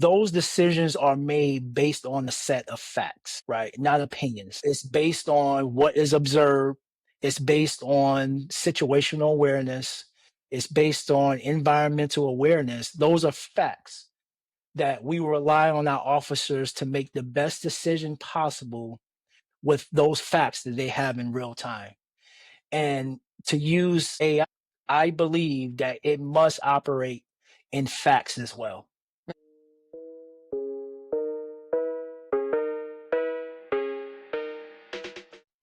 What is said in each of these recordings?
those decisions are made based on a set of facts, right? Not opinions. It's based on what is observed. It's based on situational awareness. It's based on environmental awareness. Those are facts that we rely on our officers to make the best decision possible with those facts that they have in real time. And to use AI, I believe that it must operate in facts as well.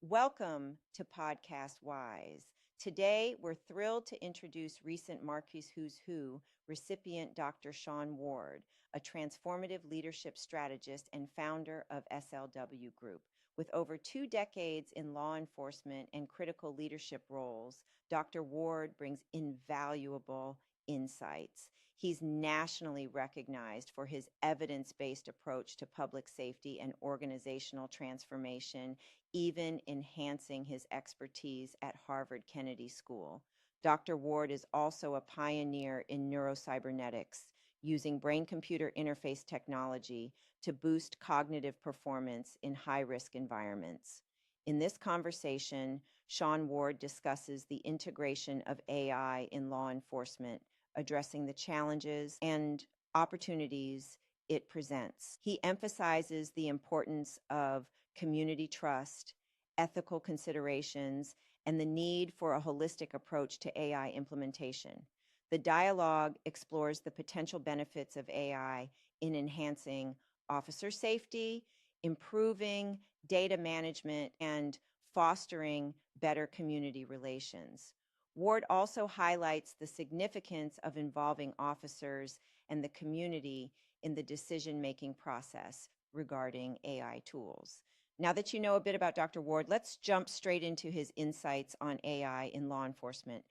Welcome to Podcast Wise. Today, we're thrilled to introduce recent Marquis Who's Who recipient Dr. Shaun Ward, a transformative leadership strategist and founder of SLW Group. With over 2 decades in law enforcement and critical leadership roles, Dr. Ward brings invaluable insights. He's nationally recognized for his evidence-based approach to public safety and organizational transformation, even enhancing his expertise at Harvard Kennedy School. Dr. Ward is also a pioneer in neurocybernetics, using brain-computer interface technology to boost cognitive performance in high-risk environments. In this conversation, Shaun Ward discusses the integration of AI in law enforcement, addressing the challenges and opportunities it presents. He emphasizes the importance of community trust, ethical considerations, and the need for a holistic approach to AI implementation. The dialogue explores the potential benefits of AI in enhancing officer safety, improving data management, and fostering better community relations. Ward also highlights the significance of involving officers and the community in the decision-making process regarding AI tools. Now that you know a bit about Dr. Ward, let's jump straight into his insights on AI in law enforcement.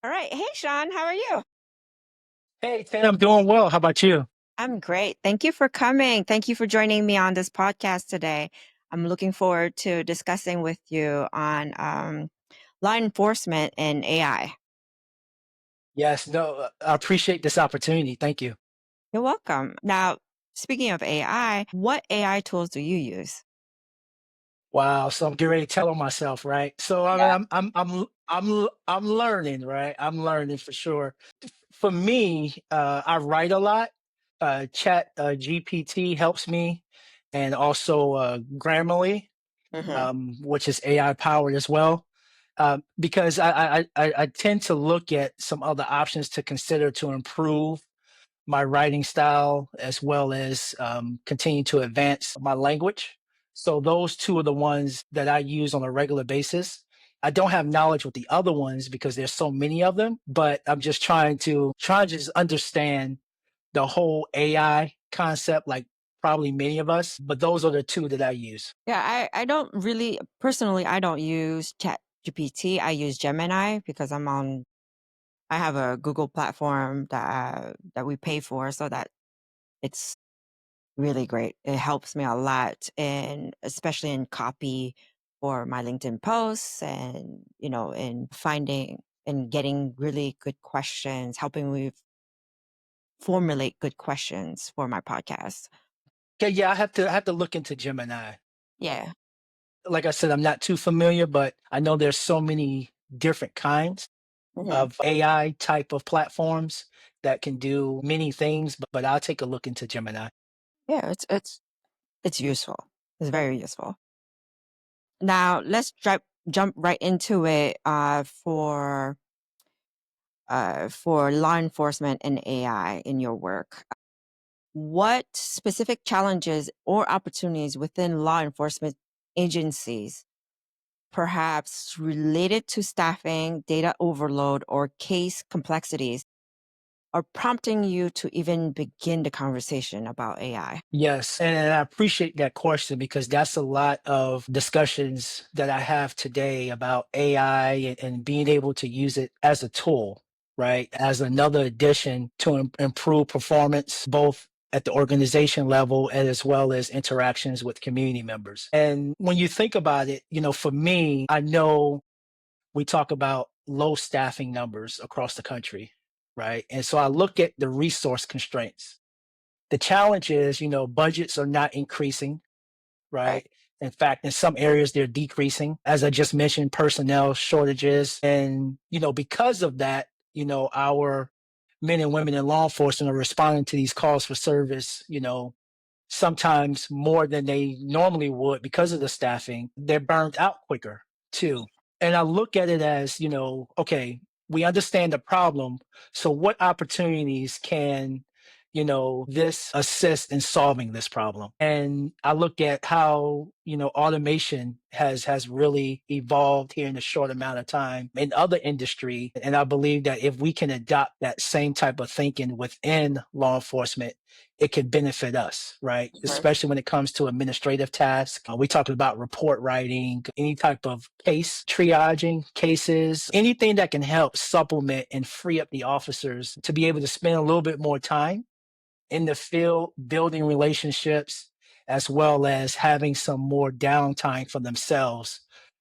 All right. Hey, Shaun, how are you? Hey, Tim, I'm doing well. How about you? I'm great. Thank you for coming. Thank you for joining me on this podcast today. I'm looking forward to discussing with you on law enforcement and AI. Yes, no, I appreciate this opportunity. Thank you. You're welcome. Now, speaking of AI, what AI tools do you use? Wow, so I'm getting ready to tell on myself, right? So I Yeah. mean, I'm learning, right? I'm learning for sure. For me, I write a lot. Chat GPT helps me, and also Grammarly, Mm-hmm. which is AI powered as well. Because I tend to look at some other options to consider to improve my writing style as well as continue to advance my language. So those two are the ones that I use on a regular basis. I don't have knowledge with the other ones because there's so many of them, but I'm just trying to just understand the whole AI concept, like probably many of us, but those are the two that I use. Yeah, I don't really, personally, I don't use Chat GPT. I use Gemini because I have a Google platform that we pay for, so that it's really great. It helps me a lot, and especially in copy for my LinkedIn posts, and in finding and getting really good questions, helping me formulate good questions for my podcast. Okay, yeah, I have to look into Gemini. Yeah. Like I said, I'm not too familiar, but I know there's so many different kinds Mhm. of AI type of platforms that can do many things, but I'll take a look into Gemini. Yeah, it's useful. It's very useful. Now let's jump right into it for law enforcement and AI in your work. What specific challenges or opportunities within law enforcement agencies, perhaps related to staffing, data overload, or case complexities, are prompting you to even begin the conversation about AI? Yes, and I appreciate that question because that's a lot of discussions that I have today about AI and being able to use it as a tool, right? As another addition to improve performance, both at the organization level and as well as interactions with community members. And when you think about it, for me, I know we talk about low staffing numbers across the country, right? And so I look at the resource constraints The challenge is, budgets are not increasing, Right. right? In fact, in some areas, they're decreasing. As I just mentioned, personnel shortages. And, because of that, our men and women in law enforcement are responding to these calls for service, sometimes more than they normally would because of the staffing. They're burned out quicker too. And I look at it as, okay, we understand the problem. So what opportunities can, this assist in solving this problem? And I look at how, automation has really evolved here in a short amount of time in other industry. And I believe that if we can adopt that same type of thinking within law enforcement, it could benefit us, right? Mhm. Especially when it comes to administrative tasks. We talked about report writing, any type of case triaging cases, anything that can help supplement and free up the officers to be able to spend a little bit more time in the field, building relationships, as well as having some more downtime for themselves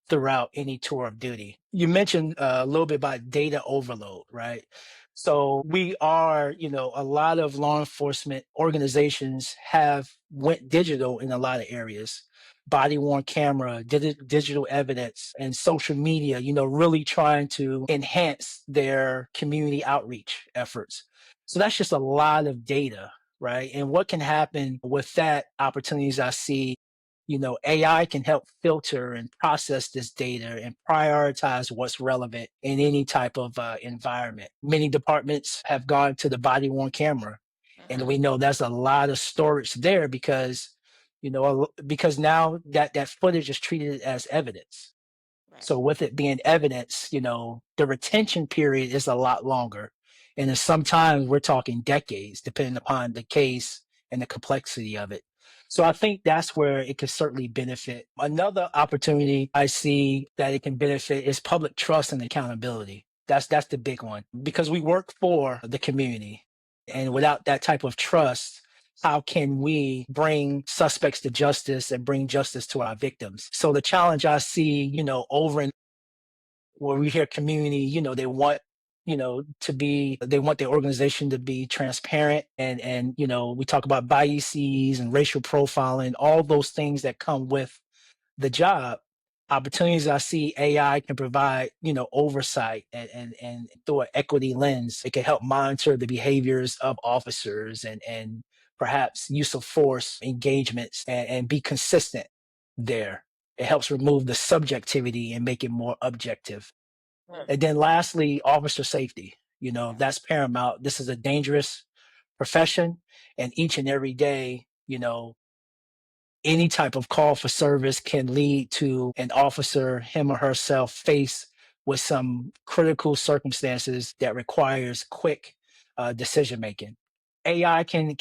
throughout any tour of duty. You mentioned a little bit about data overload, right? So we are, a lot of law enforcement organizations have went digital in a lot of areas. Body worn camera, digital evidence, and social media, really trying to enhance their community outreach efforts. So that's just a lot of data, right? And what can happen with that opportunities I see, AI can help filter and process this data and prioritize what's relevant in any type of environment. Many departments have gone to the body worn camera, and Mhm. we know there's a lot of storage there because now that footage is treated as evidence. Right. So with it being evidence, the retention period is a lot longer. And then sometimes we're talking decades, depending upon the case and the complexity of it. So I think that's where it could certainly benefit. Another opportunity I see that it can benefit is public trust and accountability. That's the big one because we work for the community. And Mhm. without that type of trust, how can we bring suspects to justice and bring justice to our victims? So the challenge I see, over and where we hear community, they want, they want their organization to be transparent and, we talk about biases and racial profiling, all those things that come with the job. Opportunities I see AI can provide, oversight and through an equity lens, it can help monitor the behaviors of officers and perhaps use of force engagements and be consistent there. It helps remove the subjectivity and make it more objective. Mm. And then lastly, officer safety. Yeah. That's paramount. This is a dangerous profession, and each and every day, any type of call for service can lead to an officer, him or herself, face with some critical circumstances that requires quick decision making. AI can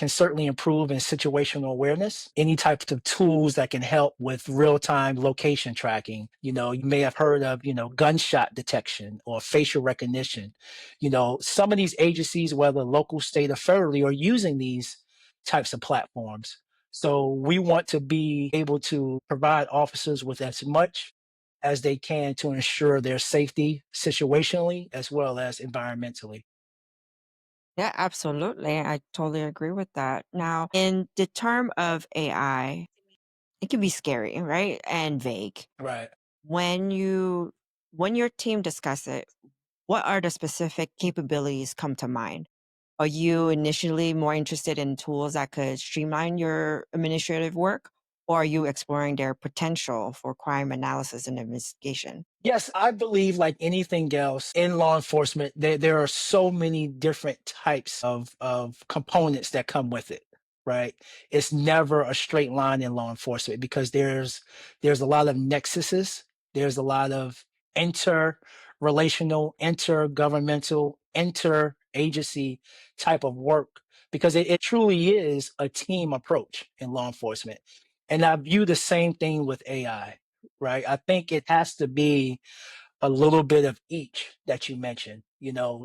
certainly improve in situational awareness. Any types of tools that can help with real time location tracking. You may have heard of gunshot detection or facial recognition. Some of these agencies, whether local, state, or federally, are using these types of platforms. So we want to be able to provide officers with as much as they can to ensure their safety situationally as well as environmentally. Yeah, absolutely. I totally agree with that. Now, in the term of AI, it can be scary, right? And vague. Right. When you when your team discuss it, what are the specific capabilities come to mind? Are you initially more interested in tools that could streamline your administrative work, or are you exploring their potential for crime analysis and investigation? Yes, I believe like anything else in law enforcement, there are so many different types of components that come with it, right? It's never a straight line in law enforcement because there's a lot of nexuses, there's a lot of interrelational, intergovernmental, interagency type of work because it truly is a team approach in law enforcement. And I view the same thing with AI, right? I think it has to be a little bit of each that you mentioned,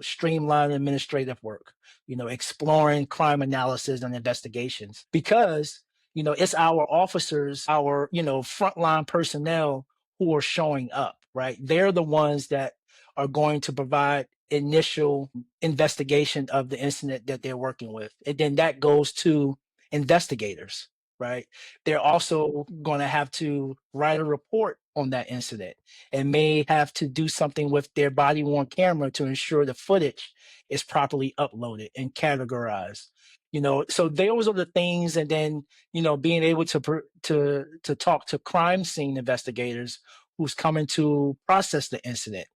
streamline administrative work, exploring crime analysis and investigations because, it's our officers, our, frontline personnel who are showing up, right? They're the ones that are going to provide initial investigation of the incident that they're working with. And then that goes to investigators, right? They're also going to have to write a report on that incident and may have to do something with their body worn camera to ensure the footage is properly uploaded and categorized. So those are the things. And then, being able to talk to crime scene investigators who's coming to process the incident.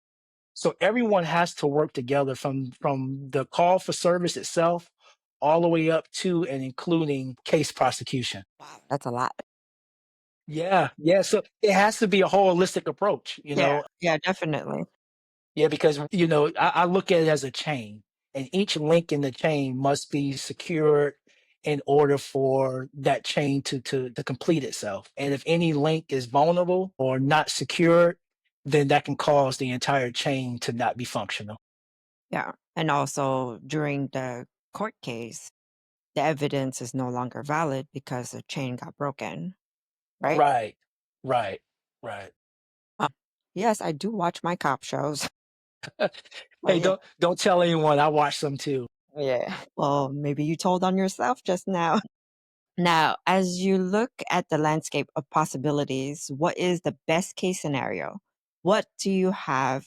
So everyone has to work together from the call for service itself all the way up to and including case prosecution. Wow, that's a lot. Yeah, yeah. So it has to be a holistic approach, Yeah, yeah, definitely. Yeah, because I look at it as a chain, and each link in the chain must be secured in order for that chain to complete itself. And if any link is vulnerable or not secured, then that can cause the entire chain to not be functional. Yeah. And also during the court case, the evidence is no longer valid because the chain got broken, right? Right, right, right. Uh, yes, I do watch my cop shows. Hey, Yeah. don't tell anyone. I watched some too. Yeah. Well, maybe you told on yourself just now. Now, as you look at the landscape of possibilities, what is the best case scenario? What do you have?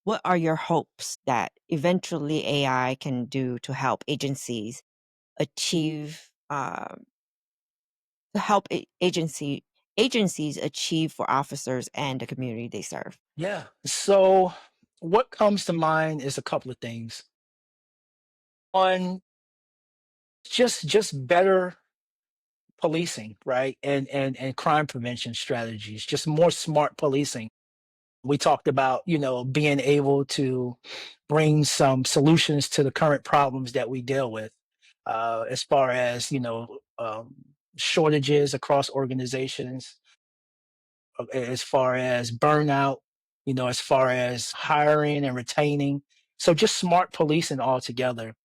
What are your hopes that eventually AI can do to help agencies achieve, to help agencies achieve for officers and the community they serve? Yeah. So what comes to mind is a couple of things. One, just better policing, right? And crime prevention strategies, just more smart policing. We talked about, being able to bring some solutions to the current problems that we deal with, as far as, shortages across organizations, as far as burnout, as far as hiring and retaining. So just smart policing altogether.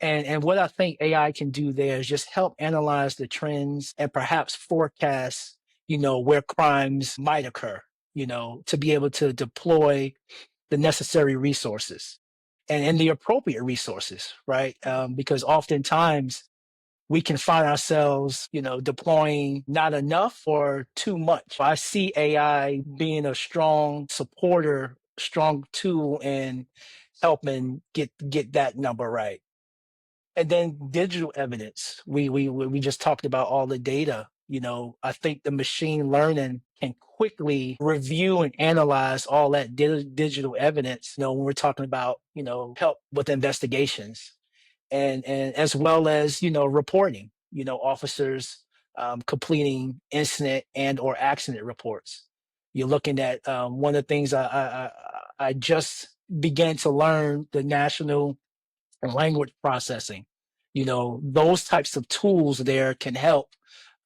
And what I think AI can do there is just help analyze the trends and perhaps forecast, where crimes might occur, to be able to deploy the necessary resources and the appropriate resources, right? Because oftentimes we can find ourselves, deploying not enough or too much. I see AI being a strong supporter, strong tool in helping get that number right. And then digital evidence. We just talked about all the data. I think the machine learning can quickly review and analyze all that digital evidence. When we're talking about help with investigations and as well as reporting. Officers completing incident and or accident reports. You're looking at one of the things I just began to learn the national and language processing. Those types of tools there can help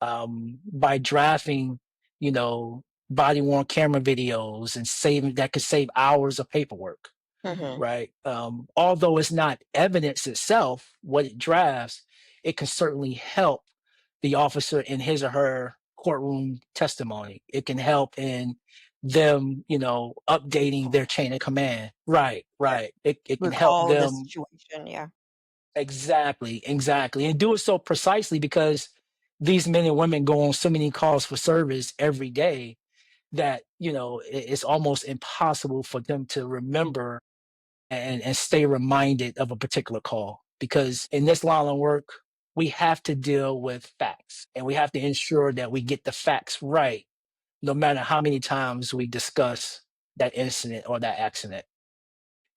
by drafting, you know, body worn camera videos and saving that could save hours of paperwork, Hmm. right? Although it's not evidence itself, what it drafts, it can certainly help the officer in his or her courtroom testimony. It can help in them, updating their chain of command. Right, Yeah. right. It can help Recall the them. situation. Yeah. Exactly, exactly. And do it so precisely because these men and women go on so many calls for service every day that, it's almost impossible for them to remember and stay reminded of a particular call. Because in this line of work, we have to deal with facts and we have to ensure that we get the facts right, no matter how many times we discuss that incident or that accident.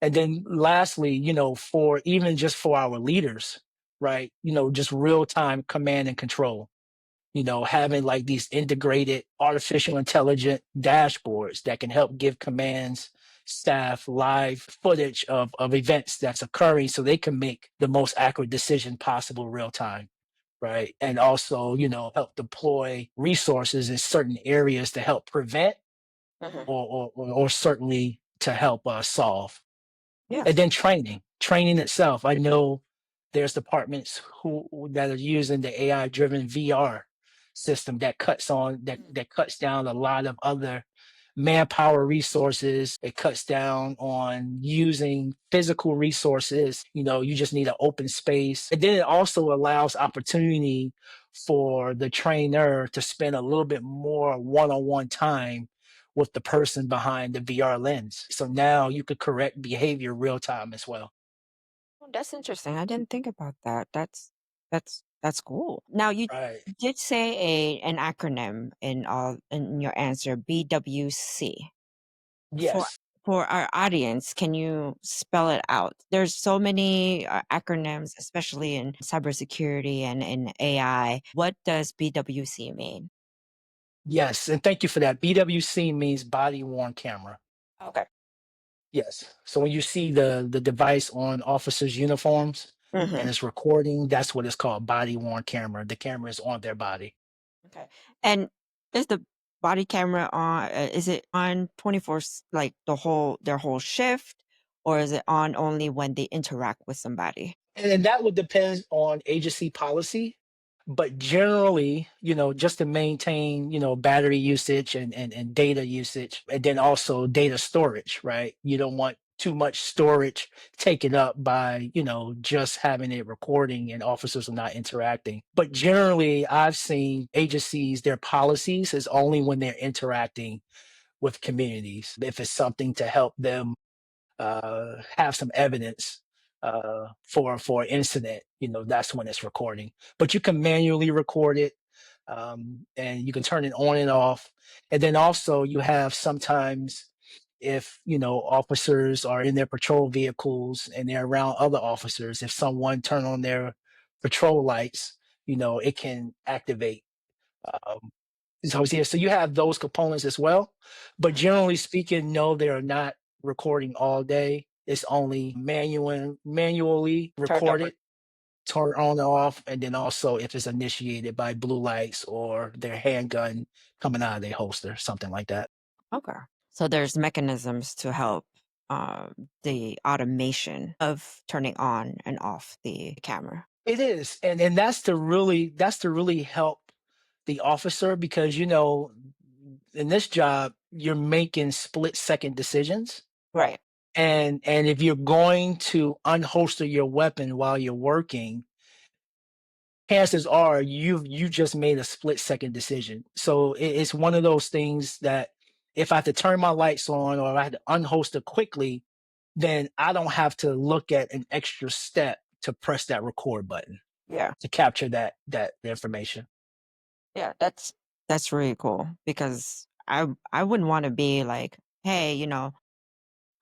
And then lastly, for even just for our leaders, right? Just real time command and control, having like these integrated artificial intelligent dashboards that can help give commands staff live footage of events that's occurring so they can make the most accurate decision possible real time. Right. And also, help deploy resources in certain areas to help prevent Hmm. or certainly to help solve. And Yes. then training itself. I know there's departments that are using the AI driven VR system that cuts down a lot of other manpower resources. It cuts down on using physical resources. You just need an open space. And then it also allows opportunity for the trainer to spend a little bit more one-on-one time with the person behind the VR lens. So now you could correct behavior real time as well. Oh, that's interesting. I didn't think about that. That's cool. Now you Right. did say an acronym in your answer, BWC. For Yes. for our audience, can you spell it out? There's so many acronyms, especially in cybersecurity and in AI. What does BWC mean? Yes. And thank you for that. BWC means body worn camera. Okay. Yes. So when you see the device on officers' uniforms and Hmm. it's recording, that's what it's called, body worn camera. The camera is on their body. Okay. And is the body camera on? Is it on 24, like their whole shift, or is it on only when they interact with somebody? And then that would depend on agency policy. But generally, just to maintain, battery usage and data usage, and then also data storage, right? You don't want too much storage taken up by, just having it recording and officers are not interacting. But generally, I've seen agencies, their policies is only when they're interacting with communities. If it's something to help them have some evidence for an incident, that's when it's recording. But you can manually record it, and you can turn it on and off. And then also you have sometimes if officers are in their patrol vehicles and they're around other officers, if someone turn on their patrol lights, it can activate. Um, so yeah, so you have those components as well. But generally speaking, no, they are not recording all day. It's only manually Turned over. recorded, turn on and off, and then also if it's initiated by blue lights or their handgun coming out of their holster, something like that. Okay. So there's mechanisms to help the automation of turning on and off the camera. It is, and that's to really help the officer because in this job you're making split second decisions. Right. And if you're going to unholster your weapon while you're working, chances are you just made a split second decision. So it's one of those things that if I have to turn my lights on or I had to unholster quickly, then I don't have to look at an extra step to press that record button Yeah. to capture that information. Yeah. That's really cool because I wouldn't want to be like, hey,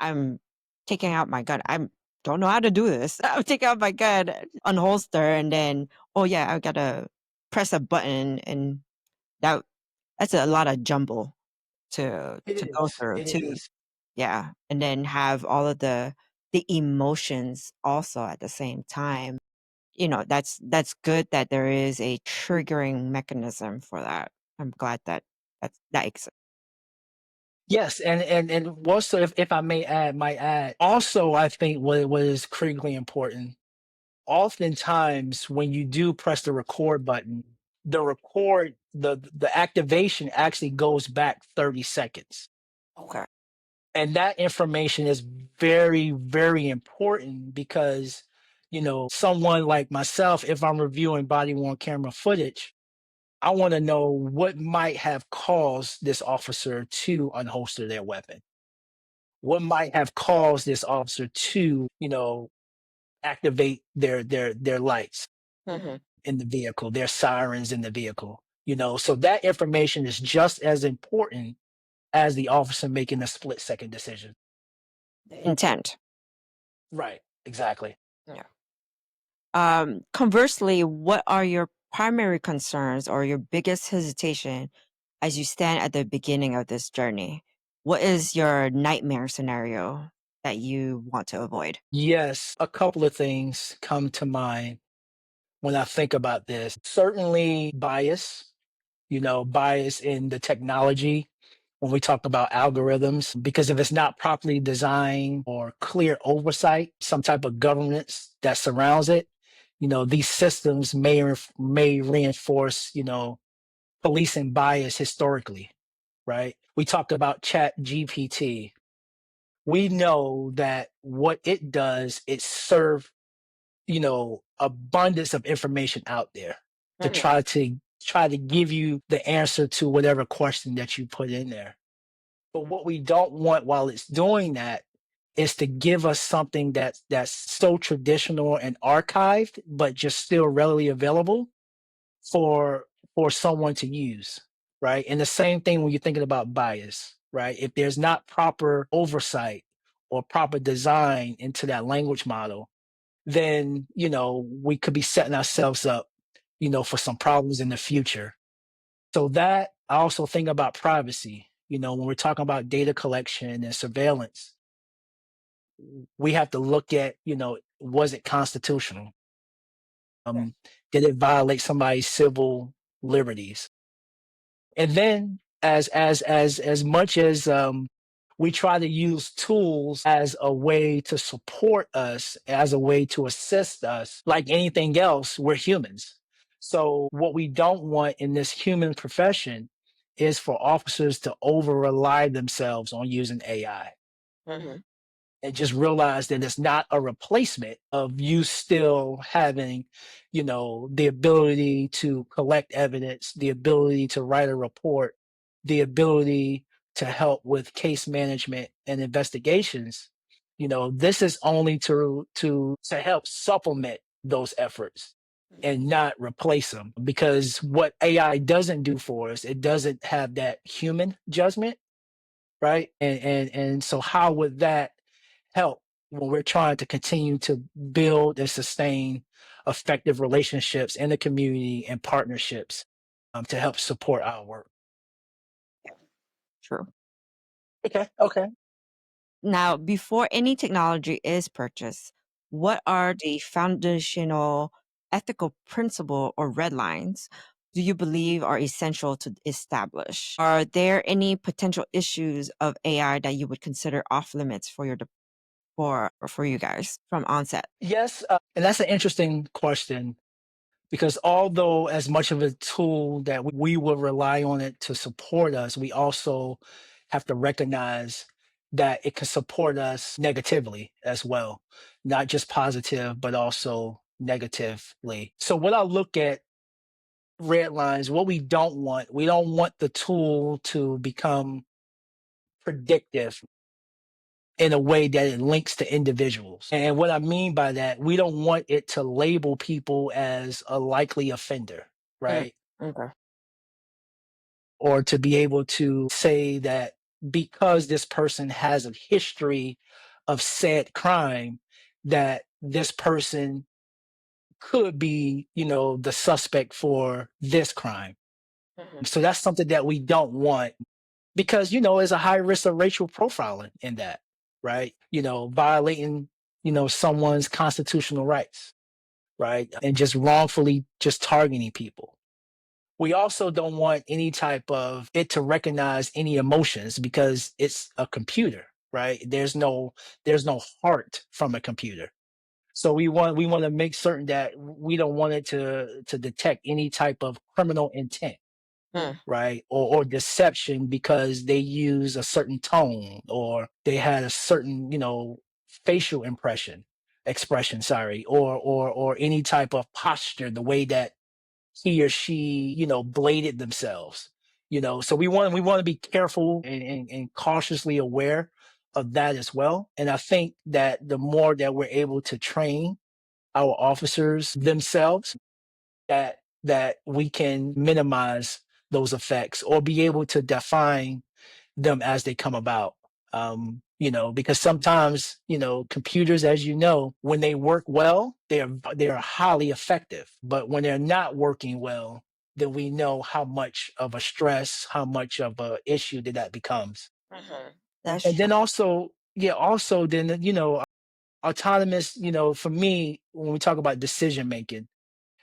I'm taking out my gun. I don't know how to do this. I'm taking out my gun, unholster, and then oh yeah, I gotta press a button, and that that's a lot of jumble It to go is. through It too. is. Yeah, and then have all of the emotions also at the same time. That's good that there is a triggering mechanism for that. I'm glad that exists. Yes, and also if I might add, also I think what is critically important, oftentimes when you do press the record button, the activation actually goes back 30 seconds. Okay. And that information is very, very important because, someone like myself, if I'm reviewing body worn camera footage, I want to know what might have caused this officer to unholster their weapon. What might have caused this officer to, activate their lights Hmm. in the vehicle, their sirens in the vehicle. So that information is just as important as the officer making a split second decision. Intent. Right. Exactly. Yeah. Conversely, what are your primary concerns or your biggest hesitation as you stand at the beginning of this journey? What is your nightmare scenario that you want to avoid? Yes, a couple of things come to mind when I think about this. Certainly bias, bias in the technology when we talk about algorithms, because if it's not properly designed or clear oversight, some type of governance that surrounds it, these systems may reinforce, policing bias historically, right? We talk about Chat GPT. We know that what it does is serve, abundance of information out there to try to give you the answer to whatever question that you put in there. But what we don't want while it's doing that is to give us something that's so traditional and archived, but just still readily available for someone to use, right? And the same thing when you're thinking about bias, right? If there's not proper oversight or proper design into that language model, then we could be setting ourselves up, for some problems in the future. So that I also think about privacy. When we're talking about data collection and surveillance, we have to look at, was it constitutional? Did it violate somebody's civil liberties? And then as much as we try to use tools as a way to support us, as a way to assist us, like anything else, we're humans. So what we don't want in this human profession is for officers to over rely themselves on using AI. And just realize that it's not a replacement of you still having, the ability to collect evidence, the ability to write a report, the ability to help with case management and investigations. This is only to help supplement those efforts and not replace them, because what AI doesn't do for us, it doesn't have that human judgment, right? And so how would that help when we're trying to continue to build and sustain effective relationships in the community and partnerships, to help support our work? True. Okay. Now, before any technology is purchased, what are the foundational ethical principle or red lines do you believe are essential to establish? Are there any potential issues of AI that you would consider off limits for for you guys from onset? Yes, and that's an interesting question, because although as much of a tool that we will rely on it to support us, we also have to recognize that it can support us negatively as well, not just positive, but also negatively. So what I look at red lines, what we don't want the tool to become predictive in a way that it links to individuals. And what I mean by that, we don't want it to label people as a likely offender, right? Okay. Or to be able to say that because this person has a history of said crime, that this person could be, the suspect for this crime. So that's something that we don't want, because, there's a high risk of racial profiling in that, right? Violating, someone's constitutional rights, right? And just wrongfully just targeting people. We also don't want any type of it to recognize any emotions, because it's a computer, right? There's no heart from a computer. So we want to make certain that we don't want it to detect any type of criminal intent, right? Or deception because they use a certain tone, or they had a certain, facial expression, sorry, or any type of posture, the way that he or she, bladed themselves. So we want to be careful and cautiously aware of that as well. And I think that the more that we're able to train our officers themselves, that we can minimize those effects or be able to define them as they come about. Because sometimes, computers, as you know, when they work well, they are highly effective. But when they're not working well, then we know how much of a stress, how much of a issue that becomes. That's And true. then also, yeah, also then, autonomous, for me, when we talk about decision making,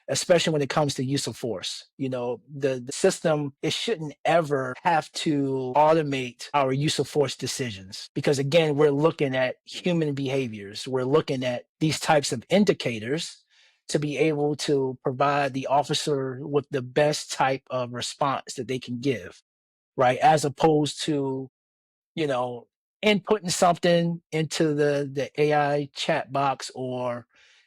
especially when it comes to use of force. The system, it shouldn't ever have to automate our use of force decisions, because again, we're looking at human behaviors. We're looking at these types of indicators to be able to provide the officer with the best type of response that they can give. right? As opposed to, you know, inputting something into the AI chat box, or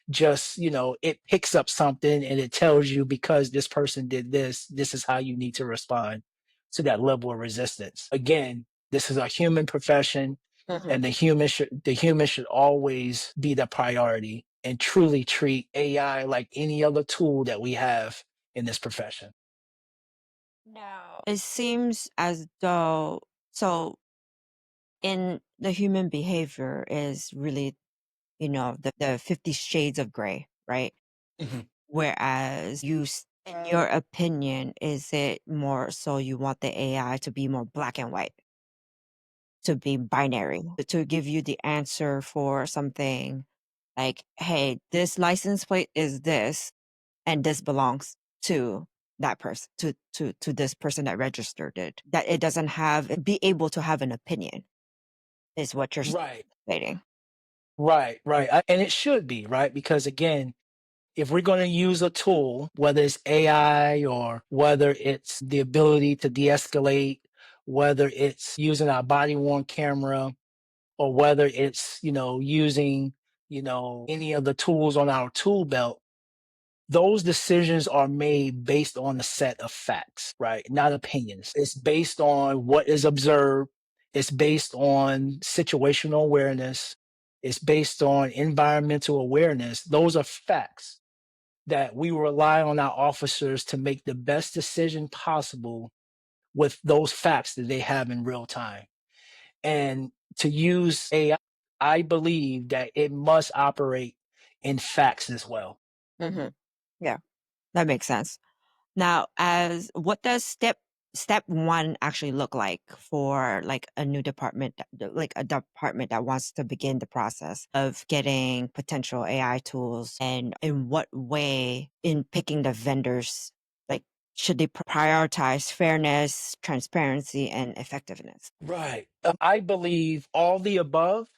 just, it picks up something and it tells you, because this person did this, this is how you need to respond to that level of resistance. Again, this is a human profession, and the human should always be the priority, and truly treat AI like any other tool that we have in this profession. Now, it seems as though, so in the human behavior is really, the 50 shades of gray, right? Mhm. Whereas in your opinion, is it more so you want the AI to be more black and white, to be binary, to give you the answer for something like, hey, this license plate is this, and this belongs to that person, to this person that registered it. That it doesn't be able to have an opinion, is what you're Right, stating. right. And it should be, right? Because again, if we're going to use a tool, whether it's AI or whether it's the ability to de escalate, whether it's using our body worn camera, or whether it's, using, any of the tools on our tool belt, those decisions are made based on a set of facts, right? Not opinions. It's based on what is observed. It's based on situational awareness. It's based on environmental awareness. Those are facts that we rely on our officers to make the best decision possible with those facts that they have in real time. And to use AI, I believe that it must operate in facts as well. Hmm. Yeah, that makes sense. Now, as what does step one actually look like for like a new department, like a department that wants to begin the process of getting potential AI tools, and in what way in picking the vendors, like should they prioritize fairness, transparency, and effectiveness? Right. I believe all the above.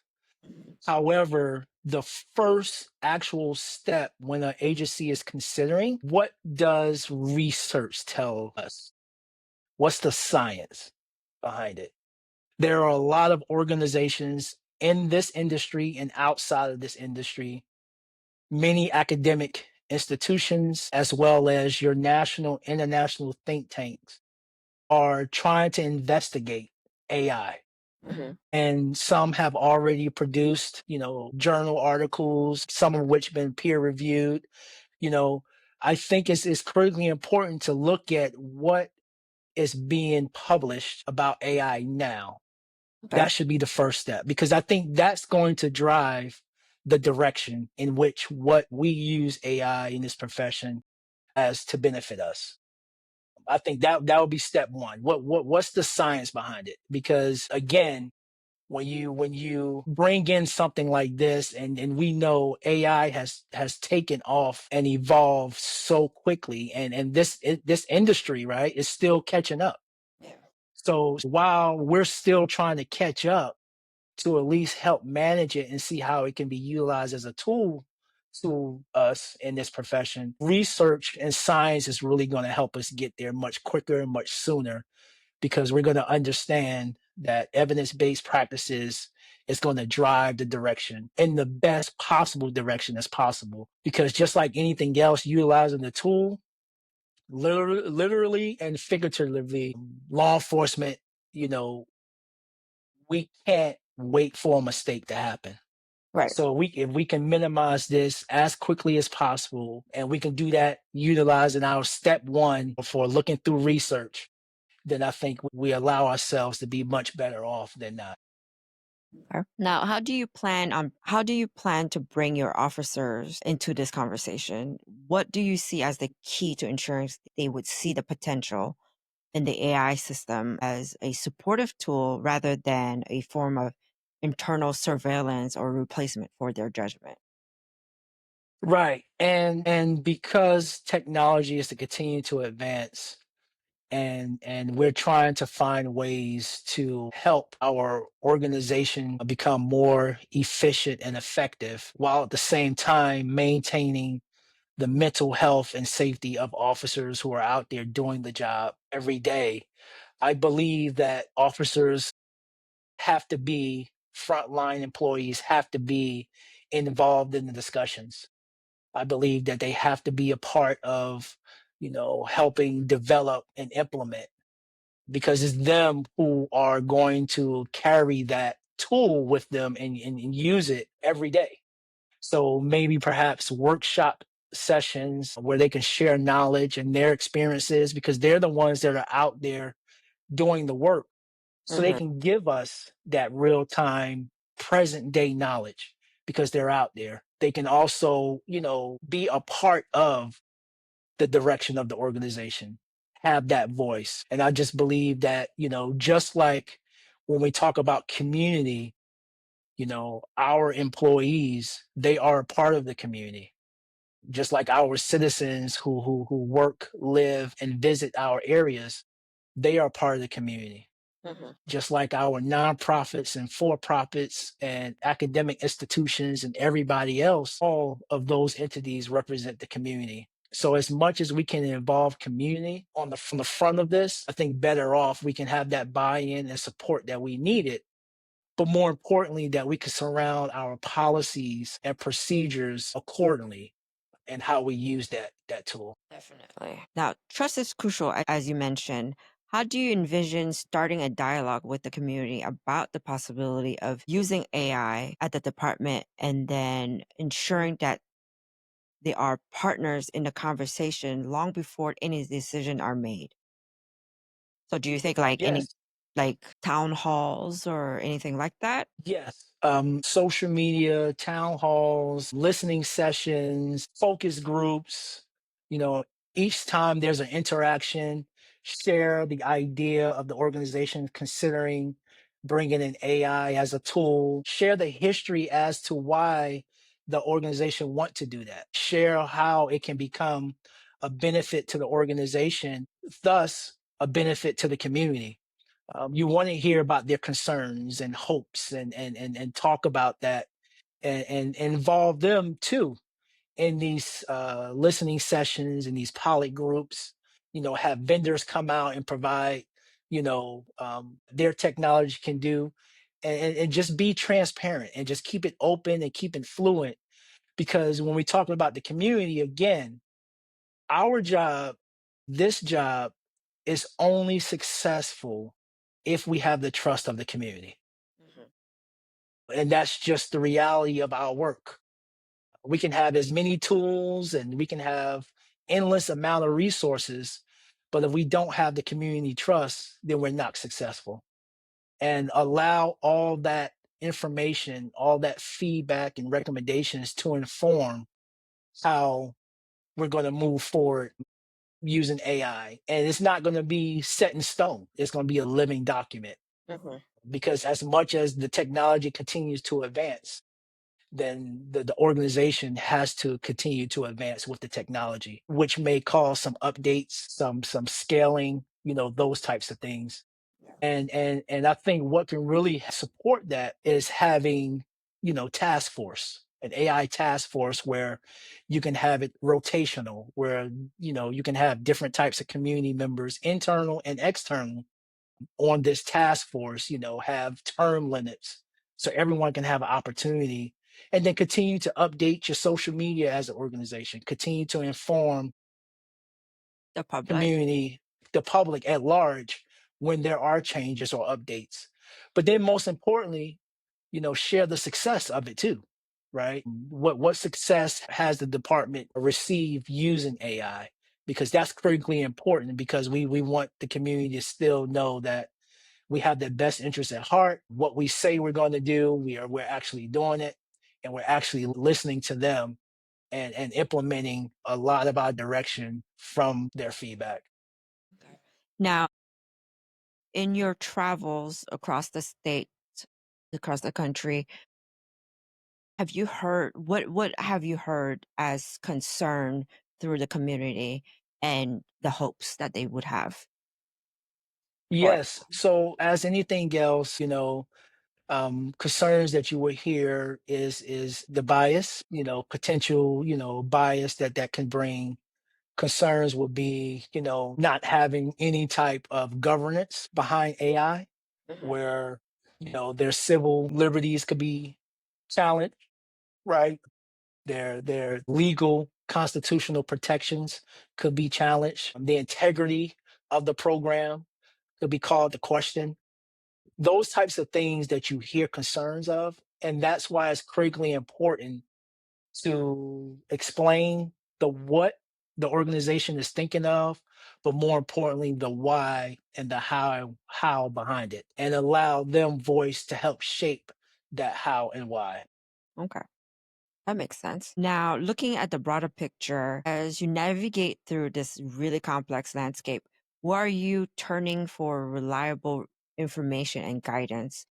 However, the first actual step when an agency is considering, what does research tell us? What's the science behind it? There are a lot of organizations in this industry and outside of this industry, many academic institutions, as well as your national, international think tanks, are trying to investigate AI. Hmm. And some have already produced, journal articles, some of which been peer reviewed. You know, I think it's critically important to look at what is being published about AI now. Okay. That should be the first step, because I think that's going to drive the direction in which what we use AI in this profession as to benefit us. I think that would be step one. What's the science behind it? Because again, when you bring in something like this, and we know AI has taken off and evolved so quickly, and this industry, right, is still catching up. Yeah. So while we're still trying to catch up to at least help manage it and see how it can be utilized as a tool to us in this profession, research and science is really going to help us get there much quicker and much sooner, because we're going to understand that evidence-based practices is going to drive the direction in the best possible direction as possible. Because just like anything else, utilizing the tool, literally and figuratively, law enforcement, you know, we can't wait for a mistake to happen. Right. So if we can minimize this as quickly as possible, and we can do that utilizing our step one before looking through research, then I think we allow ourselves to be much better off than not. Okay. Now, how do you plan to bring your officers into this conversation? What do you see as the key to ensuring they would see the potential in the AI system as a supportive tool rather than a form of internal surveillance or replacement for their judgment? Right. And because technology is to continue to advance, and we're trying to find ways to help our organization become more efficient and effective, while at the same time maintaining the mental health and safety of officers who are out there doing the job every day. I believe that officers have to be frontline employees, have to be involved in the discussions. I believe that they have to be a part of, helping develop and implement, because it's them who are going to carry that tool with them and use it every day. So maybe perhaps workshop sessions where they can share knowledge and their experiences, because they're the ones that are out there doing the work. So they Hmm. can give us that real time, present day knowledge because they're out there. They can also, be a part of the direction of the organization, have that voice. And I just believe that, just like when we talk about community, our employees, they are a part of the community. Just like our citizens who work, live, and visit our areas, they are part of the community. Hmm. Just like our nonprofits and for profits and academic institutions and everybody else, all of those entities represent the community. So as much as we can involve community from the front of this, I think better off we can have that buy-in and support that we needed. But more importantly, that we can surround our policies and procedures accordingly and how we use that tool. Definitely. Now, trust is crucial, as you mentioned. How do you envision starting a dialogue with the community about the possibility of using AI at the department and then ensuring that they are partners in the conversation long before any decision are made? So do you think like any Yes. like town halls or anything like that? Yes. Social media, town halls, listening sessions, focus groups, you know, each time there's an interaction, share the idea of the organization considering bringing in AI as a tool, share the history as to why the organization want to do that, share how it can become a benefit to the organization, thus a benefit to the community. You want to hear about their concerns and hopes and talk about that and involve them too in these listening sessions and these pilot groups. Have vendors come out and provide, their technology can do, and just be transparent and just keep it open and keep it fluent. Because when we talk about the community again, our job, this job, is only successful if we have the trust of the community. Mhm. And that's just the reality of our work. We can have as many tools and we can have endless amount of resources, but if we don't have the community trust, then we're not successful. And allow all that information, all that feedback and recommendations to inform how we're going to move forward using AI. And it's not going to be set in stone. It's going to be a living document, Mhm. because as much as the technology continues to advance, then the organization has to continue to advance with the technology, which may cause some updates, some scaling, those types of things. And I think what can really support that is having, task force, an AI task force where you can have it rotational, where you can have different types of community members, internal and external, on this task force, have term limits so everyone can have an opportunity, and then continue to update your social media as an organization, continue to inform The public. community, the public at large, when there are changes or updates. But then most importantly, share the success of it too, right? What success has the department received using AI? Because that's critically important, because we want the community to still know that we have their best interests at heart. What we say we're going to do, we're actually doing it, and we're actually listening to them and implementing a lot of our direction from their feedback. Okay. Now, in your travels across the state, across the country, have you heard what have you heard as concern through the community and the hopes that they would have for it? Yes. So as anything else, concerns that you would hear is the bias, potential, bias that can bring, concerns would be, not having any type of governance behind AI, Mhm. where, their civil liberties could be challenged, right? Their legal constitutional protections could be challenged. The integrity of the program could be called to question. Those types of things that you hear concerns of. And that's why it's critically important to explain the what the organization is thinking of, but more importantly, the why and the how behind it, and allow them voice to help shape that how and why. Okay. That makes sense. Now, looking at the broader picture, as you navigate through this really complex landscape, where are you turning for reliable information and guidance?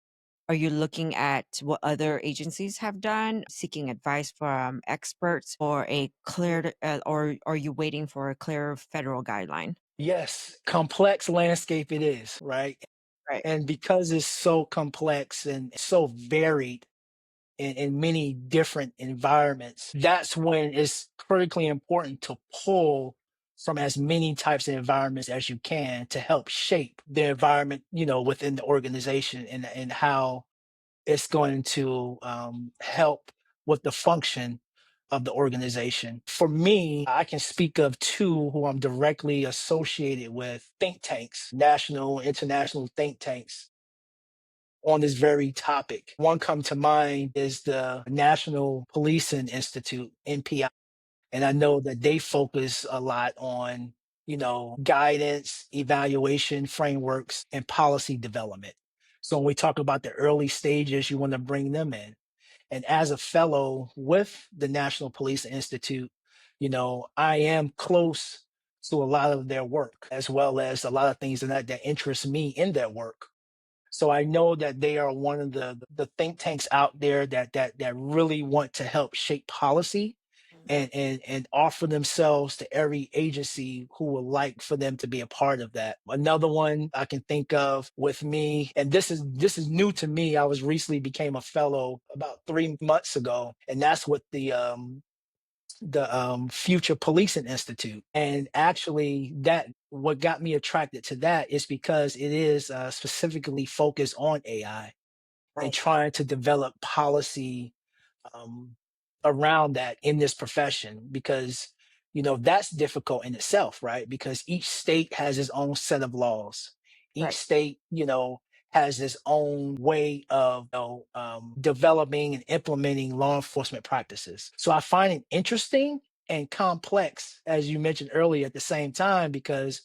Are you looking at what other agencies have done, seeking advice from experts, or or are you waiting for a clear federal guideline? Yes, complex landscape it is, right? Right. And because it's so complex and so varied in many different environments, that's when it's critically important to pull from as many types of environments as you can to help shape the environment, within the organization, and how it's going to help with the function of the organization. For me, I can speak of two who I'm directly associated with: think tanks, national, international think tanks on this very topic. One come to mind is the National Policing Institute, NPI. And I know that they focus a lot on, guidance, evaluation frameworks, and policy development. So when we talk about the early stages, you want to bring them in. And as a fellow with the National Police Institute, I am close to a lot of their work, as well as a lot of things that interest me in their work. So I know that they are one of the think tanks out there that really want to help shape policy, and offer themselves to every agency who would like for them to be a part of that. Another one I can think of with me, and this is new to me. I was recently became a fellow about 3 months ago, and that's with the Future Policing Institute. And actually, that what got me attracted to that is because it is specifically focused on AI and Right. trying to develop policy um, around that in this profession, because that's difficult in itself, right? Because each state has its own set of laws. Each Right. state, has its own way of developing and implementing law enforcement practices. So I find it interesting and complex, as you mentioned earlier, at the same time, because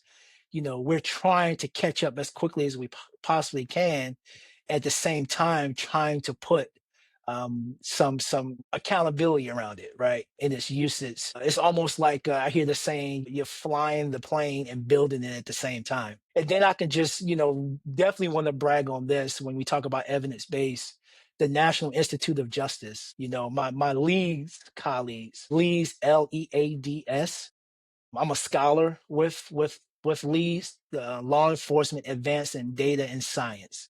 we're trying to catch up as quickly as we possibly can, at the same time trying to put some accountability around it, right? In its usage. It's almost like I hear the saying, you're flying the plane and building it at the same time. And then I can just, definitely want to brag on this when we talk about evidence based. The National Institute of Justice, my Leeds colleagues, Leeds, LEADS. I'm a scholar with Leeds, Law Enforcement Advanced in Data and Science.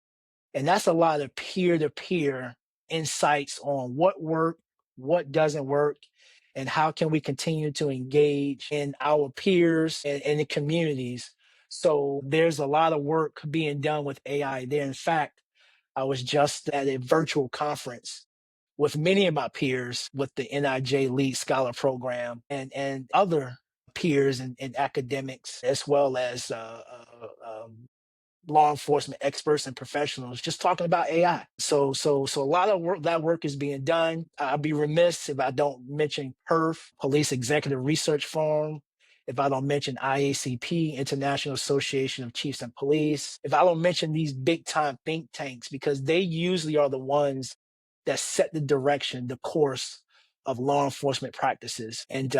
And that's a lot of peer to peer insights on what worked, what doesn't work, and how can we continue to engage in our peers and the communities. So there's a lot of work being done with AI there. In fact, I was just at a virtual conference with many of my peers with the NIJ Lead Scholar Program, and other peers and academics, as well as law enforcement experts and professionals, just talking about AI. So a lot of work is being done. I'd be remiss if I don't mention PERF, Police Executive Research Forum, if I don't mention IACP, International Association of Chiefs and Police, if I don't mention these big time think tanks, because they usually are the ones that set the direction, the course of law enforcement practices. And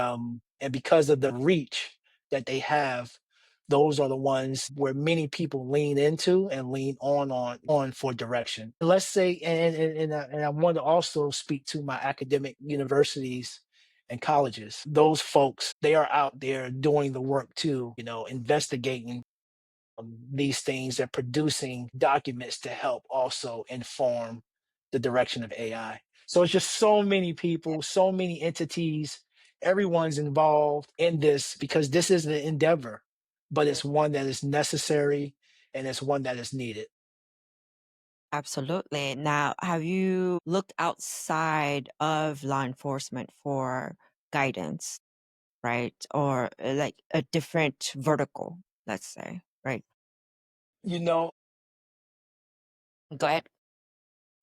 because of the reach that they have, those are the ones where many people lean into and lean on for direction. Let's say, and I want to also speak to my academic universities and colleges. Those folks, they are out there doing the work too, investigating these things and producing documents to help also inform the direction of AI. So it's just so many people, so many entities Everyone's involved in this because this is an endeavor, but it's one that is necessary and it's one that is needed. Absolutely. Now, have you looked outside of law enforcement for guidance, right? Or like a different vertical, let's say, right? You know, Go ahead.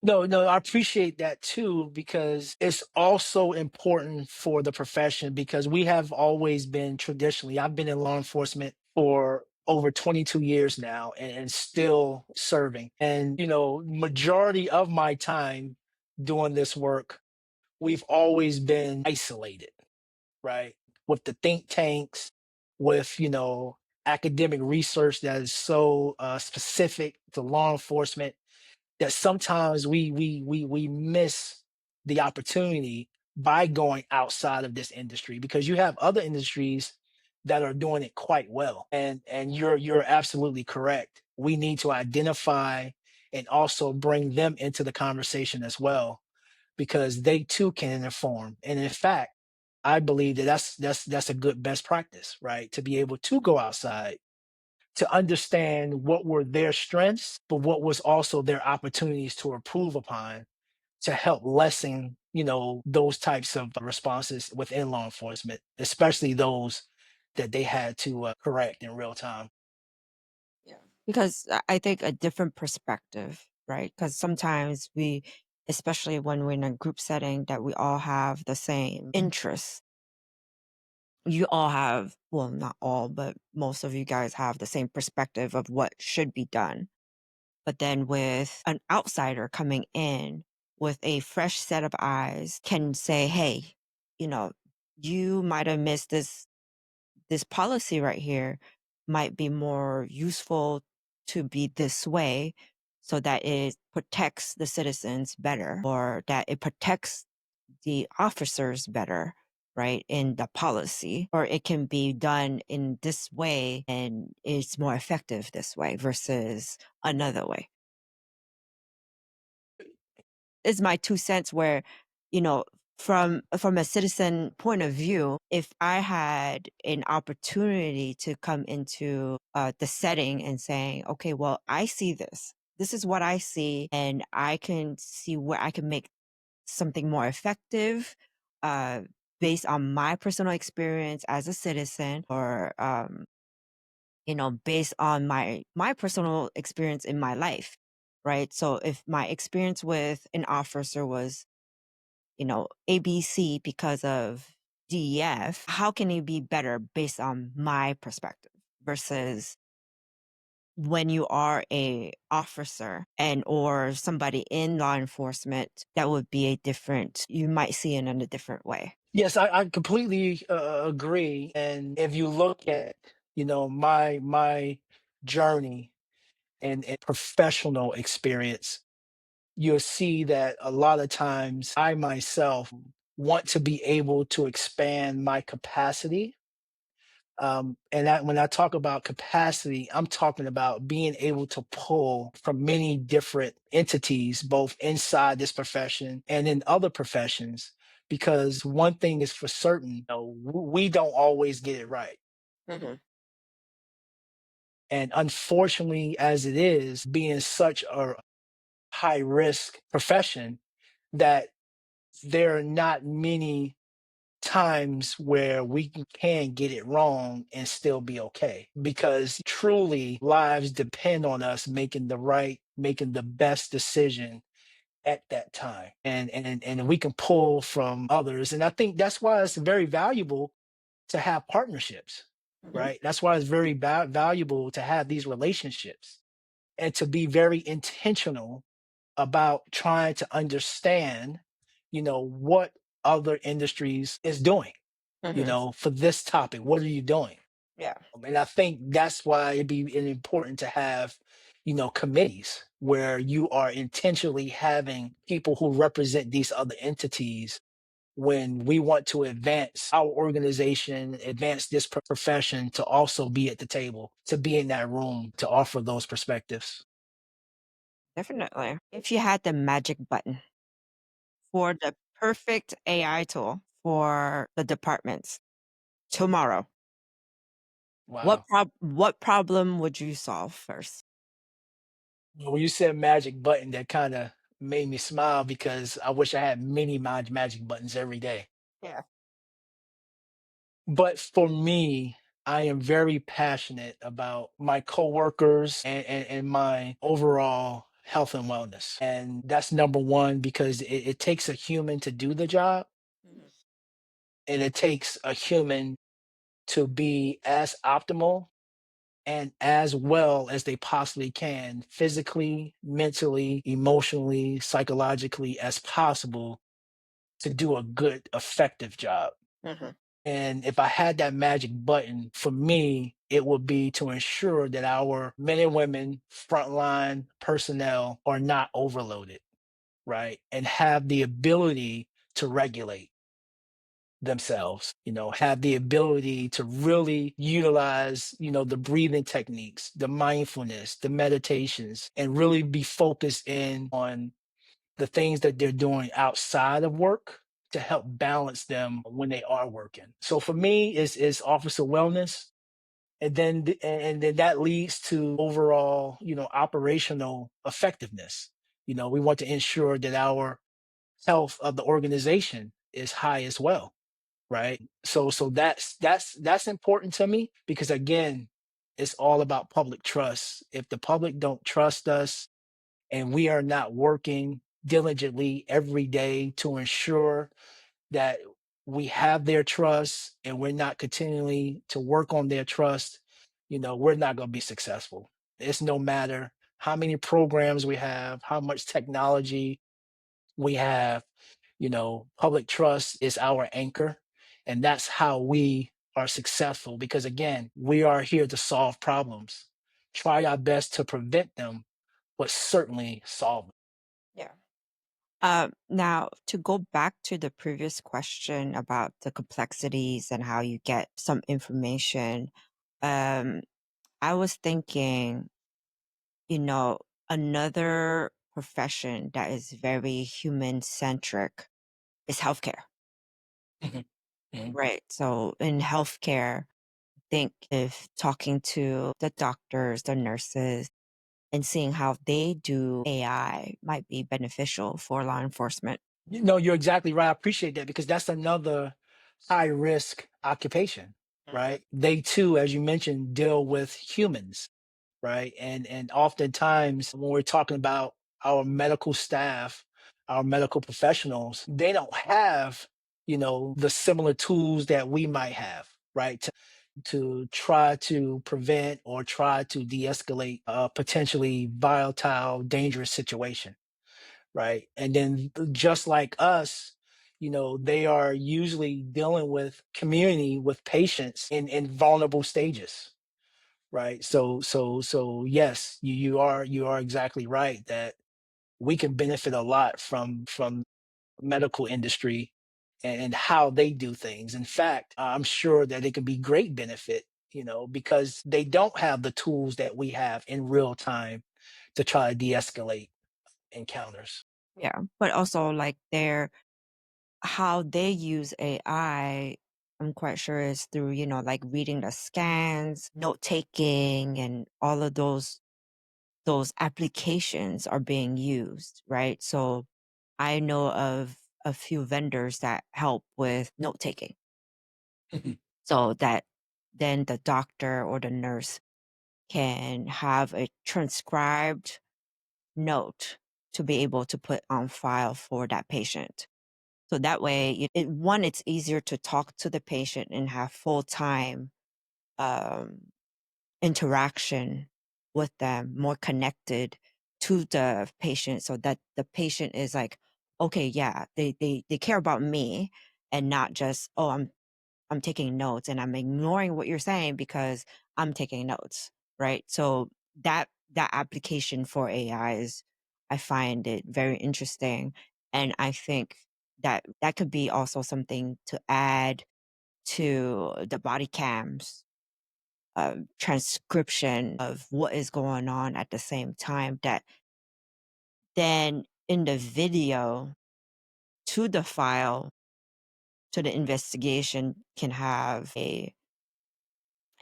no, I appreciate that too, because it's also important for the profession because we have always been traditionally, I've been in law enforcement for over 22 years now and still serving. And, majority of my time doing this work, we've always been isolated, right? With the think tanks, with, academic research that is so specific to law enforcement that sometimes we miss the opportunity by going outside of this industry because you have other industries that are doing it quite well. And you're absolutely correct. We need to identify and also bring them into the conversation as well because they too can inform. And in fact, I believe that that's a good best practice, right? To be able to go outside to understand what were their strengths, but what was also their opportunities to improve upon to help lessen, those types of responses within law enforcement, especially those that they had to correct in real time. Yeah. Because I think a different perspective, right? Because sometimes we, especially when we're in a group setting, that we all have the same interests. You all have, well, not all, but most of you guys have the same perspective of what should be done. But then with an outsider coming in with a fresh set of eyes can say, hey, you know, you might have missed this policy right here might be more useful to be this way so that it protects the citizens better or that it protects the officers better, right, in the policy, or it can be done in this way and it's more effective this way versus another way. Is my 2 cents where, you know, from a citizen point of view, if I had an opportunity to come into the setting and saying, okay, well, I see this. This is what I see, and I can see where I can make something more effective uh, based on my personal experience as a citizen or based on my personal experience in my life, right? So if my experience with an officer was, ABC because of DEF, how can it be better based on my perspective versus when you are a officer and or somebody in law enforcement, that would be you might see it in a different way. Yes, I completely agree. And if you look at, my journey and professional experience, you'll see that a lot of times I myself want to be able to expand my capacity. And that when I talk about capacity, I'm talking about being able to pull from many different entities, both inside this profession and in other professions. Because one thing is for certain, we don't always get it right. Hmm. And unfortunately, as it is, being such a high risk profession, that there are not many times where we can get it wrong and still be okay because truly lives depend on us making the best decision at that time and we can pull from others. And I think that's why it's very valuable to have partnerships, Hmm. right? That's why it's very valuable to have these relationships and to be very intentional about trying to understand, what other industries is doing, Hmm. for this topic. What are you doing? Yeah. And I think that's why it'd be important to have, committees where you are intentionally having people who represent these other entities when we want to advance our organization, advance this profession to also be at the table, to be in that room, to offer those perspectives. Definitely. If you had the magic button for the perfect AI tool for the departments tomorrow, Wow. what problem would you solve first? Well, when you said magic button, that kind of made me smile because I wish I had many magic buttons every day. Yeah. But for me, I am very passionate about my coworkers and my overall health and wellness. And that's number one because it takes a human to do the job, Mhm. and it takes a human to be as optimal and as well as they possibly can, physically, mentally, emotionally, psychologically, as possible to do a good, effective job. Mhm. And if I had that magic button, for me, it would be to ensure that our men and women, frontline personnel, are not overloaded, right? And have the ability to regulate themselves, have the ability to really utilize, the breathing techniques, the mindfulness, the meditations, and really be focused in on the things that they're doing outside of work to help balance them when they are working. So for me, it's officer wellness. And then that leads to overall, operational effectiveness. We want to ensure that our health of the organization is high as well, right? So that's important to me because again, it's all about public trust. If the public don't trust us and we are not working diligently every day to ensure that we have their trust and we're not continually to work on their trust, we're not going to be successful. It's no matter how many programs we have, how much technology we have, public trust is our anchor. And that's how we are successful because, again, we are here to solve problems, try our best to prevent them, but certainly solve them. Yeah. Now, to go back to the previous question about the complexities and how you get some information, um, I was thinking, you know, another profession that is very human centric is healthcare, Mhm, mhm. right? So in healthcare, I think if talking to the doctors, the nurses, and seeing how they do AI might be beneficial for law enforcement. You're exactly right. I appreciate that because that's another high risk occupation, Mhm. right? They too, as you mentioned, deal with humans, right? And oftentimes when we're talking about our medical staff, our medical professionals, they don't have, the similar tools that we might have, right? To try to prevent or try to de-escalate a potentially volatile, dangerous situation, right? And then just like us, they are usually dealing with community, with patients in vulnerable stages, right? So yes, you are exactly right that we can benefit a lot from medical industry and how they do things. In fact, I'm sure that it could be great benefit, because they don't have the tools that we have in real time to try to de-escalate encounters. Yeah. But also like how they use AI, I'm quite sure is through, like reading the scans, note taking, and all of those applications are being used, right? So I know of a few vendors that help with note taking so that then the doctor or the nurse can have a transcribed note to be able to put on file for that patient. So that way, one, it's easier to talk to the patient and have full time um, interaction with them, more connected to the patient, so that the patient is like, okay, yeah, they care about me, and not just, oh, I'm taking notes and I'm ignoring what you're saying because I'm taking notes, right? So that application for AI is, I find it very interesting, and I think that could be also something to add to the body cams transcription of what is going on at the same time, that then in the video to the file to the investigation can have a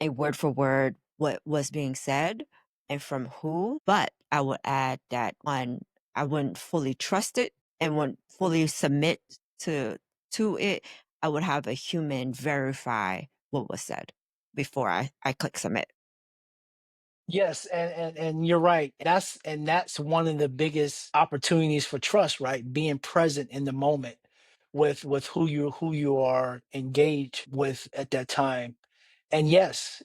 word for word what was being said and from who. But I would add that one, I wouldn't fully trust it and wouldn't fully submit to it. I would have a human verify what was said before I click submit. Yes, and you're right. That's one of the biggest opportunities for trust, right? Being present in the moment with who you are engaged with at that time. And yes,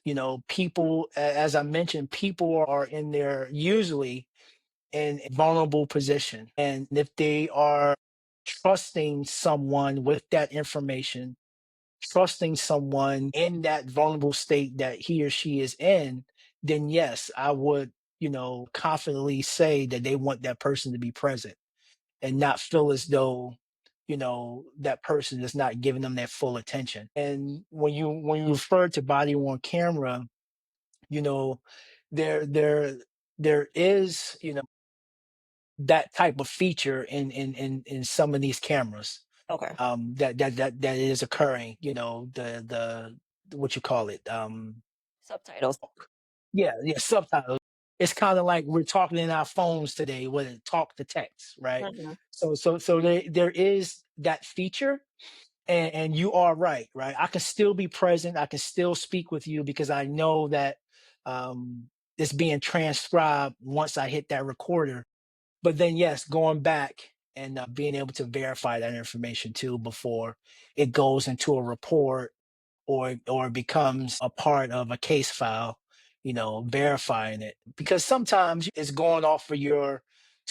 people, as I mentioned, people are in their usually in a vulnerable position. And if they are trusting someone with that information, trusting someone in that vulnerable state that he or she is in, then yes, I would, confidently say that they want that person to be present and not feel as though, that person is not giving them their full attention. And when you refer to body worn camera, you know, there is, that type of feature in some of these cameras, Okay. that is occurring, the what you call it, Subtitles. yeah, subtitles. It's kind of like we're talking in our phones today with it talk to text, right? Mhm. So there is that feature, and you are right. I can still be present, I can still speak with you because I know that um it's being transcribed once I hit that recorder. But then, yes, going back and being able to verify that information too before it goes into a report or becomes a part of a case file, verifying it. Because sometimes it's going off of your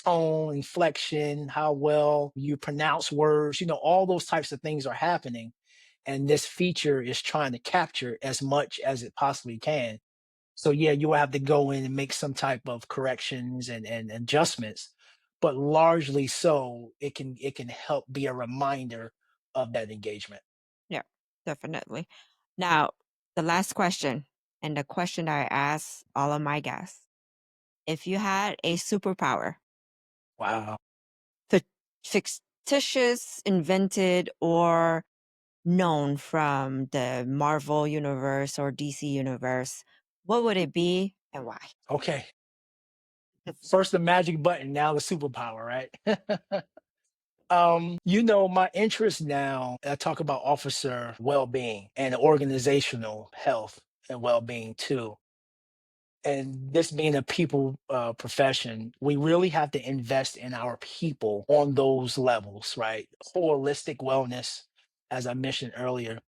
tone, inflection, how well you pronounce words, all those types of things are happening. And this feature is trying to capture as much as it possibly can. So yeah, you will have to go in and make some type of corrections and adjustments, but largely so it can help be a reminder of that engagement. Yeah, definitely. Now, the last question, and the question I ask all of my guests: if you had a superpower, Wow. fi- fictitious, invented, or known from the Marvel universe or DC universe, what would it be and why? Okay. First the magic button, now the superpower, right? My interest now, I talk about officer well-being and organizational health and well-being too. And this being a people profession, we really have to invest in our people on those levels, right? Holistic wellness, as I mentioned earlier.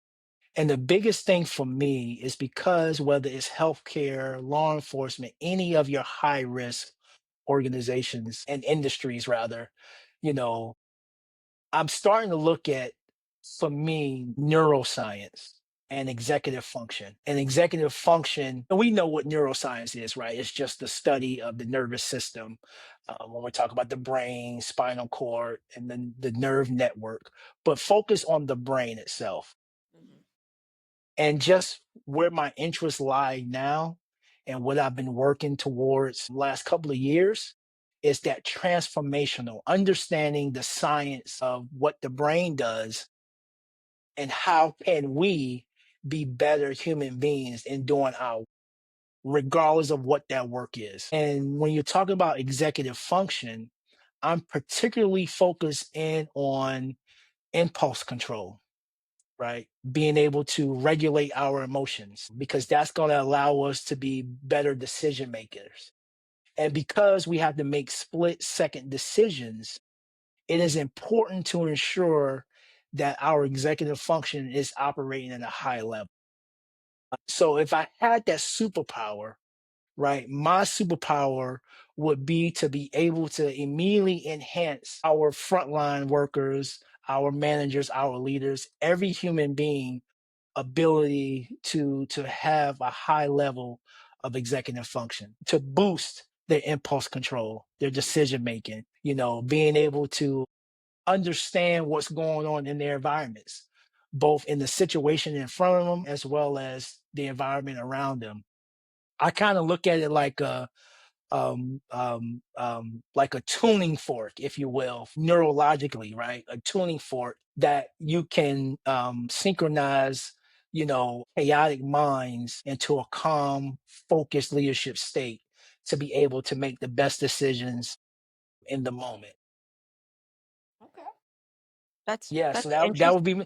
And the biggest thing for me is because whether it's healthcare, law enforcement, any of your high risk organizations and industries, rather, you know, I'm starting to look at, for me, neuroscience and executive function. And executive function, and we know what neuroscience is, right? It's just the study of the nervous system. When we talk about the brain, spinal cord, and then the nerve network, but focus on the brain itself. Mhm. And just where my interests lie now and what I've been working towards the last couple of years is that transformational understanding the science of what the brain does and how can we be better human beings in doing our regardless of what that work is. And when you're talking about executive function, I'm particularly focused in on impulse control, right? Being able to regulate our emotions because that's going to allow us to be better decision makers. And because we have to make split second decisions, it is important to ensure that our executive function is operating at a high level. So if I had that superpower, right, my superpower would be to be able to immediately enhance our frontline workers, our managers, our leaders, every human being ability to have a high level of executive function, to boost their impulse control, their decision making, being able to understand what's going on in their environments, both in the situation in front of them as well as the environment around them. I kind of look at it like like a tuning fork, if you will, neurologically, right? A tuning fork that you can synchronize, chaotic minds into a calm, focused leadership state to be able to make the best decisions in the moment. Okay. That's Yeah, so that's that would interesting. be Yeah,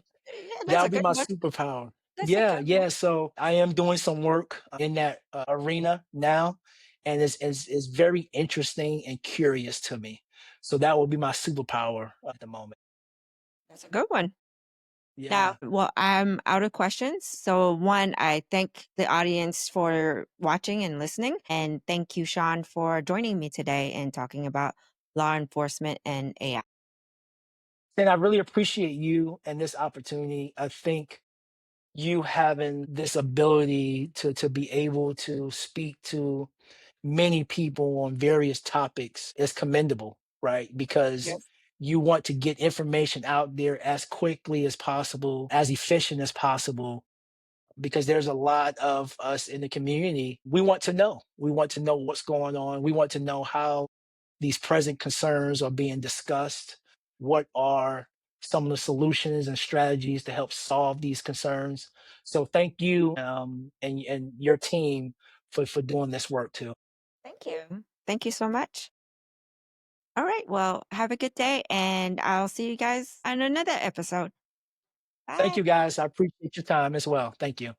that that's a would be good my one. superpower. That's a Yeah, good one. yeah. So I am doing some work in that arena now, and it's very interesting and curious to me. So that will be my superpower at the moment. That's a good one. Now, Yeah. well, I'm out of questions. So, one, I thank the audience for watching and listening. And thank you, Shaun, for joining me today and talking about law enforcement and AI. And I really appreciate you and this opportunity. I think you having this ability to be able to speak to many people on various topics is commendable, right? Because Yes. you want to get information out there as quickly as possible, as efficient as possible, because there's a lot of us in the community. We want to know. We want to know what's going on. We want to know how these present concerns are being discussed. What are some of the solutions and strategies to help solve these concerns? So thank you, and your team for doing this work too. Thank you. Thank you so much. All right. Well, have a good day, and I'll see you guys on another episode. Thank Bye. you guys. I appreciate your time as well. Thank you.